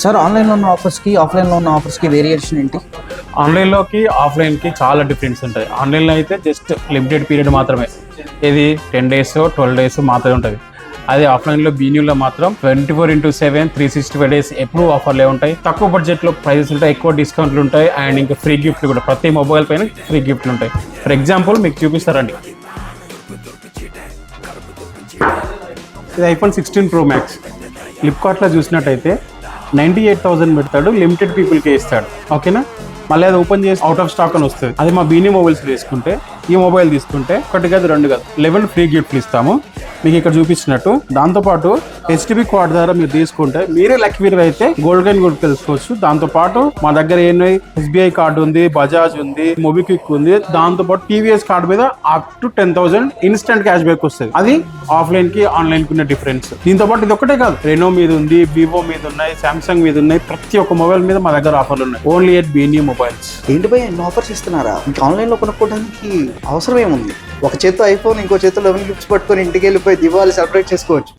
Sir ఆన్లైన్లో ఉన్న ఆఫర్స్కి ఆఫ్లైన్లో ఉన్న ఆఫర్స్కి వేరియేషన్ ఏంటి? ఆన్లైన్లోకి ఆఫ్లైన్కి చాలా డిఫరెన్స్ ఉంటాయి. ఆన్లైన్లో అయితే జస్ట్ లిమిటెడ్ పీరియడ్ మాత్రమే, ఇది 10 days 12 days మాత్రమే ఉంటుంది. అదే ఆఫ్లైన్లో బీన్యూలో మాత్రం 24/7 365 days ఎప్పుడు ఆఫర్లే ఉంటాయి. తక్కువ బడ్జెట్లో ప్రైజెస్ ఉంటాయి, ఎక్కువ డిస్కౌంట్లు ఉంటాయి, అండ్ ఇంకా ఫ్రీ గిఫ్ట్లు కూడా. ప్రతి మొబైల్ పైన ఫ్రీ గిఫ్ట్లు ఉంటాయి. ఫర్ ఎగ్జాంపుల్ మీకు చూపిస్తారండి, ఇది iPhone 16 Pro Max. ఫ్లిప్కార్ట్లో చూసినట్టయితే 98,000 పెడతాడు, లిమిటెడ్ పీపుల్కే ఇస్తాడు. ఓకేనా, మళ్ళీ అది ఓపెన్ చేసి అవుట్ ఆఫ్ స్టాక్ అని వస్తుంది. అది మా బీనీ మొబైల్స్ తీసుకుంటే, ఈ మొబైల్ తీసుకుంటే 1 కాదు 2 కాదు 11 ఫ్రీ గిఫ్ట్లు ఇస్తాము మీకు ఇక్కడ చూపించినట్టు. దాంతోపాటు HDB కార్డ్ ద్వారా మీరు తీసుకుంటే మీరే లక్కీ విన్నర్ అయితే గోల్డ్ కాయిన్ కూడా తెలుసుకోవచ్చు. దాంతోపాటు మా దగ్గర ఏంటి, SBI కార్డు ఉంది, బజాజ్ ఉంది, మొబిక్విక్ ఉంది. దాంతోపాటు TVS కార్డు మీద up to 10,000 instant cash back వస్తుంది. అది ఆఫ్లైన్ కి ఆన్లైన్ కి ఉన్న డిఫరెన్స్. దీంతో పాటు ఇది ఒకటే కాదు, రెనో మీద ఉంది, వివో మీద ఉన్నాయి, సామ్సంగ్ మీద ఉన్నాయి. ప్రతి ఒక్క మొబైల్ మీద మా దగ్గర ఆఫర్లు ఉన్నాయి. ఓన్లీ ఎట్ బీనీ మొబైల్స్. ఏంటి భయ ఎన్ని ఆఫర్స్ ఇస్తున్నారా? ఇంకా ఆన్లైన్లో కొనుక్కోవడానికి అవసరం ఏముంది? ఒక చేత్తో ఐఫోన్, ఇంకో చేత్తో 11 గిఫ్ట్స్ పట్టుకొని ఇంటికి వెళ్ళిపోయి దివాళీ సెలబ్రేట్ చేసుకోవచ్చు.